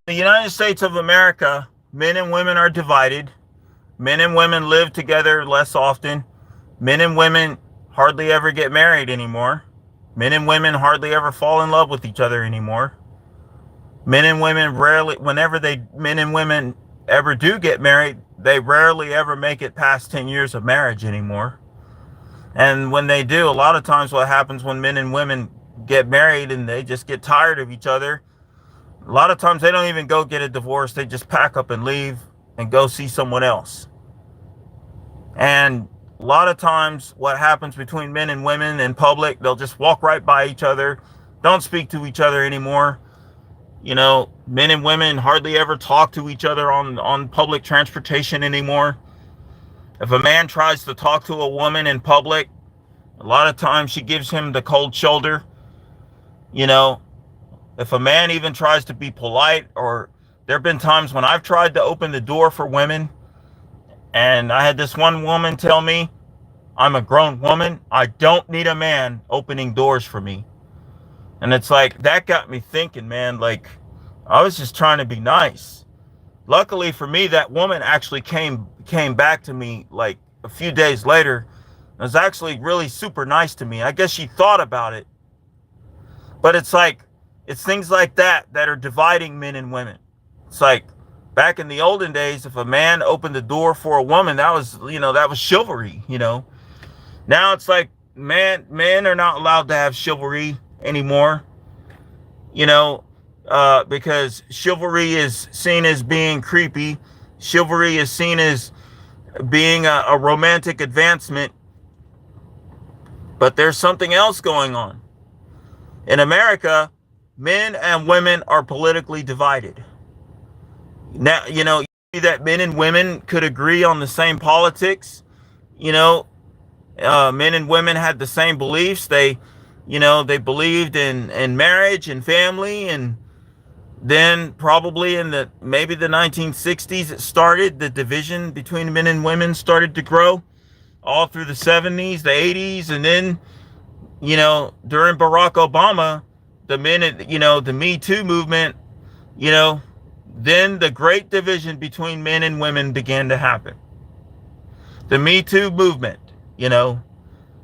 The United States of America, men and women are divided. Men and women live together less often. Men and women hardly ever get married anymore. Men and women hardly ever fall in love with each other anymore. Men and women rarely, whenever men and women ever do get married, they rarely ever make it past 10 years of marriage anymore. And when they do, a lot of times what happens when men and women get married and they just get tired of each other, a lot of times they don't even go get a divorce. They just pack up and leave and go see someone else. And a lot of times what happens between men and women in public, they'll just walk right by each other, don't speak to each other anymore. You know, men and women hardly ever talk to each other on public transportation anymore. If a man tries to talk to a woman in public, a lot of times she gives him the cold shoulder. You know, if a man even tries to be polite, or there have been times when I've tried to open the door for women, and I had this one woman tell me, I'm a grown woman, I don't need a man opening doors for me. And it's like, that got me thinking, man, like, I was just trying to be nice. Luckily for me, that woman actually came back to me like a few days later. It was actually really super nice to me. I guess she thought about it. But it's like, it's things like that that are dividing men and women. It's like, back in the olden days, if a man opened the door for a woman, that was, that was chivalry, Now it's like, men are not allowed to have chivalry anymore, because chivalry is seen as being creepy. Chivalry is seen as being a romantic advancement. But there's something else going on. In America, men and women are politically divided. Now, that men and women could agree on the same politics. Men and women had the same beliefs. They believed in marriage and family. And then probably in maybe the 1960s, it started, the division between men and women started to grow all through the 70s, the 80s. And then, during Barack Obama, the Me Too movement, then the great division between men and women began to happen. The Me Too movement,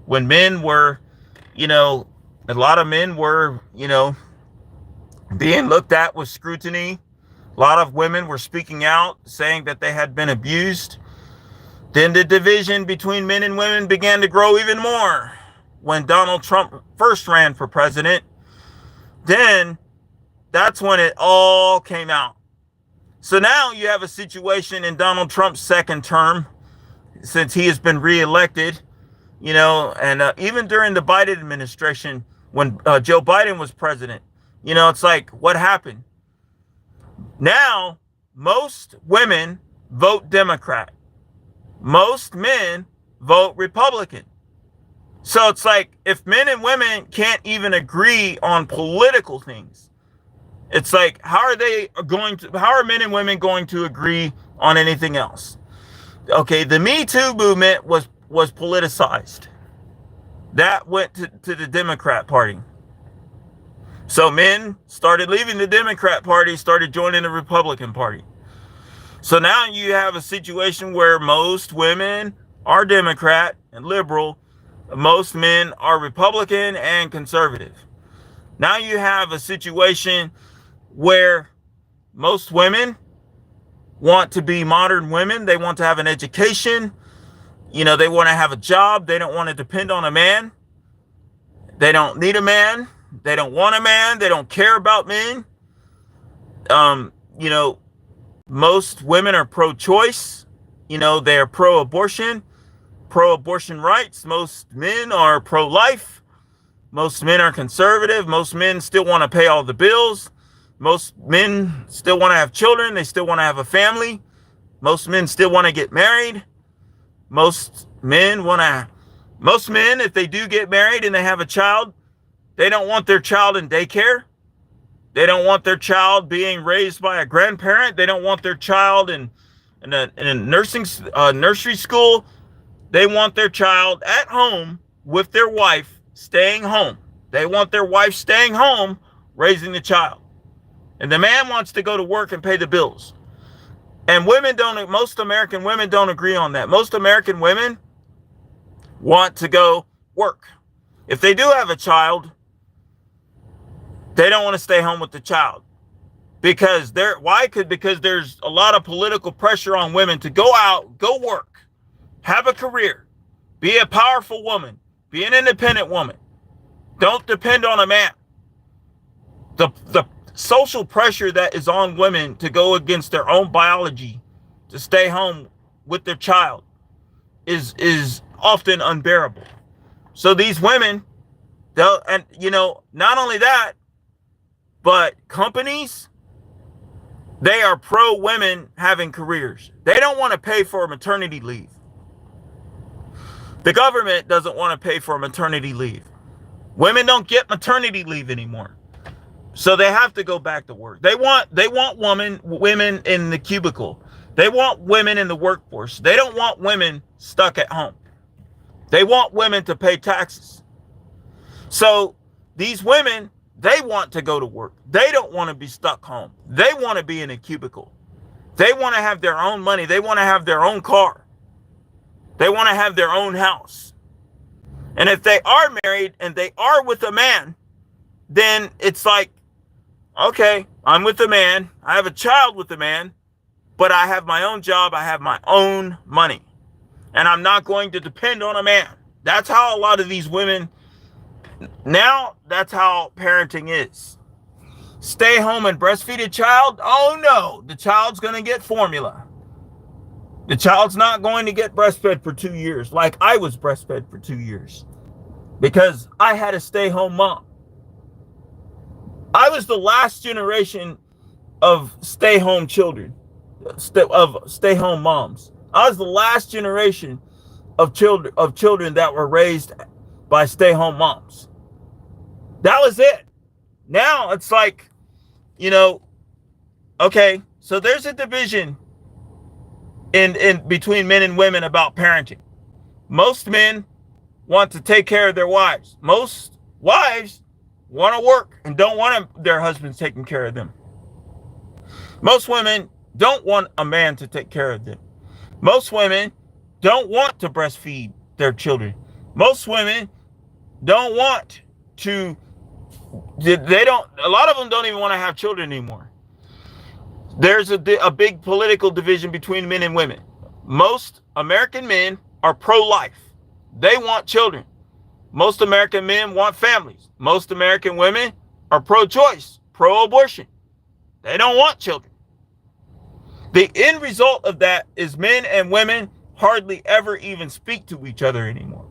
when men were, a lot of men were, being looked at with scrutiny. A lot of women were speaking out, saying that they had been abused. Then the division between men and women began to grow even more when Donald Trump first ran for president. Then that's when it all came out. So now you have a situation in Donald Trump's second term, since he has been reelected, and even during the Biden administration, when Joe Biden was president, it's like, what happened? Now, most women vote Democrat. Most men vote Republican. So it's like, if men and women can't even agree on political things, it's like, how are men and women going to agree on anything else? Okay, the Me Too movement was politicized. That went to the Democrat Party. So men started leaving the Democrat Party, started joining the Republican Party. So now you have a situation where most women are Democrat and liberal, most men are Republican and conservative. Now you have a situation where most women want to be modern women. They want to have an education. They want to have a job. They don't want to depend on a man. They don't need a man. They don't want a man. They don't care about men. Most women are pro-choice. They are pro-abortion rights. Most men are pro-life. Most men are conservative. Most men still want to pay all the bills. Most men still want to have children. They still want to have a family. Most men still want to get married. Most men, if they do get married and they have a child, they don't want their child in daycare. They don't want their child being raised by a grandparent. They don't want their child in a nursery school. They want their child at home with their wife, staying home. They want their wife staying home, raising the child. And the man wants to go to work and pay the bills. And most American women don't agree on that. Most American women want to go work. If they do have a child, they don't want to stay home with the child. Because because there's a lot of political pressure on women to go out, go work, have a career, be a powerful woman, be an independent woman. Don't depend on a man. The social pressure that is on women to go against their own biology, to stay home with their child, is often unbearable. So these women, not only that, but companies, they are pro women having careers. They don't want to pay for maternity leave. The government doesn't want to pay for maternity leave. Women don't get maternity leave anymore. So they have to go back to work. They want women in the cubicle. They want women in the workforce. They don't want women stuck at home. They want women to pay taxes. So these women, they want to go to work. They don't want to be stuck home. They want to be in a cubicle. They want to have their own money. They want to have their own car. They want to have their own house. And if they are married and they are with a man, then it's like, okay, I'm with a man. I have a child with a man, but I have my own job. I have my own money. And I'm not going to depend on a man. That's how a lot of these women, now that's how parenting is. Stay home and breastfeed a child? Oh no, the child's going to get formula. The child's not going to get breastfed for 2 years like I was breastfed for 2 years because I had a stay-home mom. I was the last generation of stay-home children, of stay-home moms. I was the last generation of children that were raised by stay-home moms. That was it. Now it's like, okay, so there's a division in between men and women about parenting. Most men want to take care of their wives. Most wives want to work and don't want their husbands taking care of them. Most women don't want a man to take care of them. Most women don't want to breastfeed their children. Most women don't want to, a lot of them don't even want to have children anymore. There's a big political division between men and women. Most American men are pro-life. They want children. Most American men want families. Most American women are pro-choice, pro-abortion. They don't want children. The end result of that is men and women hardly ever even speak to each other anymore.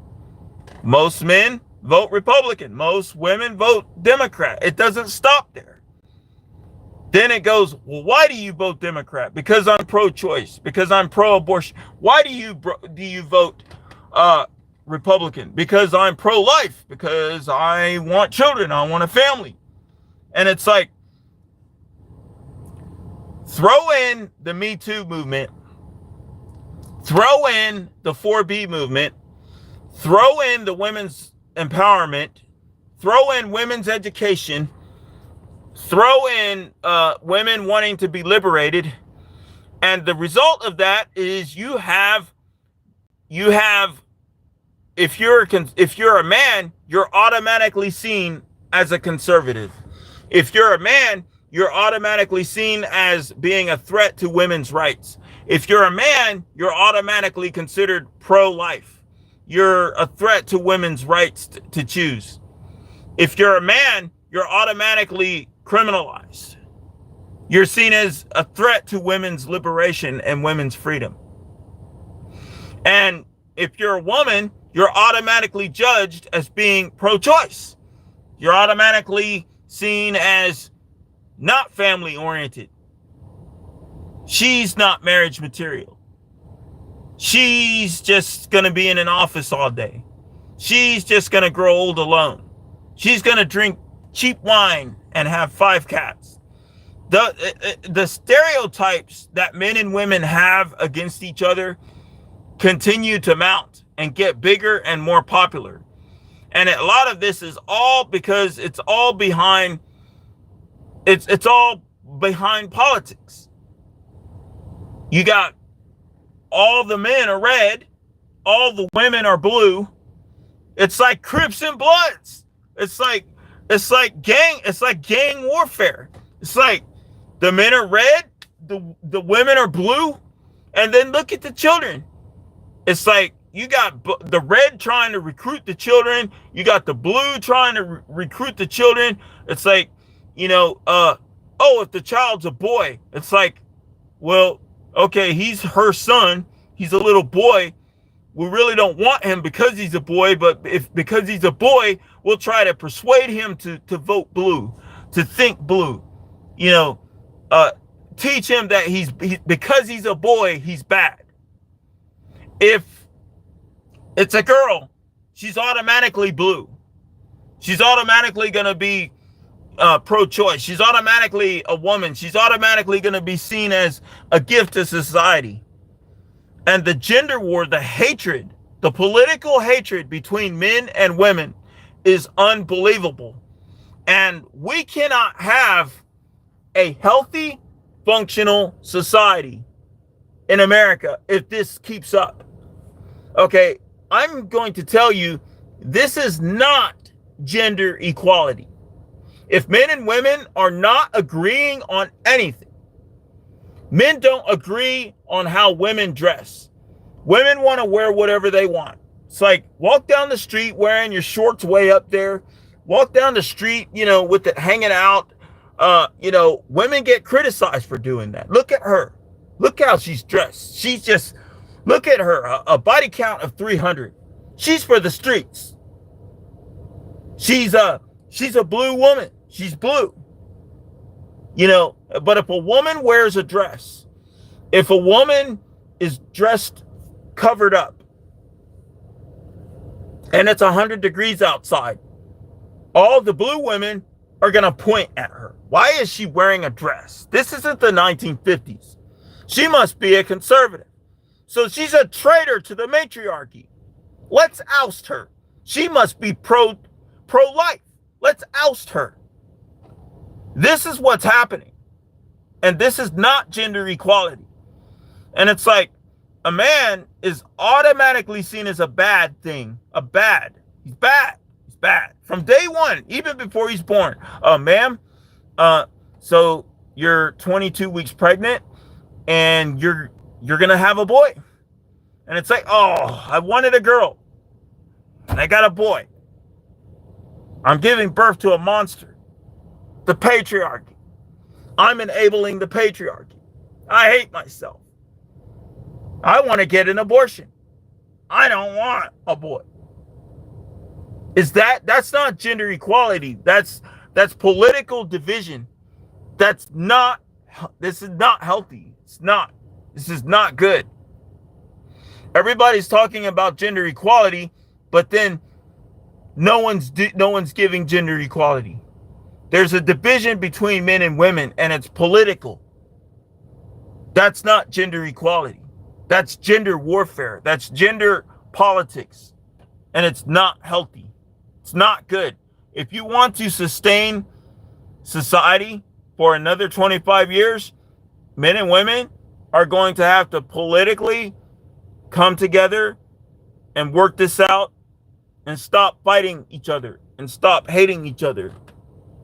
Most men vote Republican. Most women vote Democrat. It doesn't stop there. Then it goes, well, why do you vote Democrat? Because I'm pro-choice. Because I'm pro-abortion. Why do you vote Republican? Because I'm pro-life. Because I want children. I want a family. And it's like, throw in the Me Too movement. Throw in the 4B movement. Throw in the women's empowerment. Throw in women's education. Throw in women wanting to be liberated. And the result of that is you have, if you're a man, you're automatically seen as a conservative. If you're a man, you're automatically seen as being a threat to women's rights. If you're a man, you're automatically considered pro-life. You're a threat to women's rights to choose. If you're a man, you're automatically criminalized. You're seen as a threat to women's liberation and women's freedom. And if you're a woman, you're automatically judged as being pro-choice. You're automatically seen as not family oriented. She's not marriage material. She's just going to be in an office all day. She's just going to grow old alone. She's going to drink cheap wine and have 5 cats. The stereotypes that men and women have against each other continue to mount and get bigger and more popular. And a lot of this is all because it's all behind politics. You got all the men are red, all the women are blue. It's like Crips and Bloods. It's like gang warfare. It's like the men are red, the women are blue, and then look at the children. It's like you got the red trying to recruit the children, you got the blue trying to recruit the children. It's like, if the child's a boy, it's like, well, okay, he's her son, he's a little boy. We really don't want him because he's a boy, but because he's a boy, we'll try to persuade him to vote blue, to think blue. Teach him that because he's a boy, he's bad. If it's a girl, she's automatically blue. She's automatically going to be pro-choice. She's automatically a woman. She's automatically going to be seen as a gift to society. And the gender war, the hatred, the political hatred between men and women is unbelievable. And we cannot have a healthy, functional society in America if this keeps up. Okay, I'm going to tell you, this is not gender equality. If men and women are not agreeing on anything, men don't agree on how women dress. Women want to wear whatever they want. It's like, walk down the street wearing your shorts way up there. Walk down the street, with it hanging out. Women get criticized for doing that. Look at her. Look how she's dressed. She's just, look at her, a body count of 300. She's for the streets. She's a blue woman. She's blue. But if a woman wears a dress, if a woman is dressed covered up, and it's 100 degrees outside, all the blue women are going to point at her. Why is she wearing a dress? This isn't the 1950s. She must be a conservative. So she's a traitor to the matriarchy. Let's oust her. She must be pro-life. Let's oust her. This is what's happening. And this is not gender equality. And it's like, a man is automatically seen as a bad thing. He's bad. He's bad. From day one, even before he's born. Ma'am, so you're 22 weeks pregnant and you're going to have a boy. And it's like, oh, I wanted a girl and I got a boy. I'm giving birth to a monster. The patriarchy. I'm enabling the patriarchy. I hate myself. I want to get an abortion. I don't want a boy. That's not gender equality. That's political division. This is not healthy. This is not good. Everybody's talking about gender equality, but then no one's giving gender equality. There's a division between men and women, and it's political. That's not gender equality. That's gender warfare. That's gender politics. And it's not healthy. It's not good. If you want to sustain society for another 25 years, men and women are going to have to politically come together and work this out and stop fighting each other and stop hating each other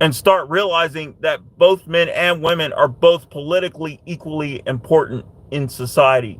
and start realizing that both men and women are both politically equally important in society.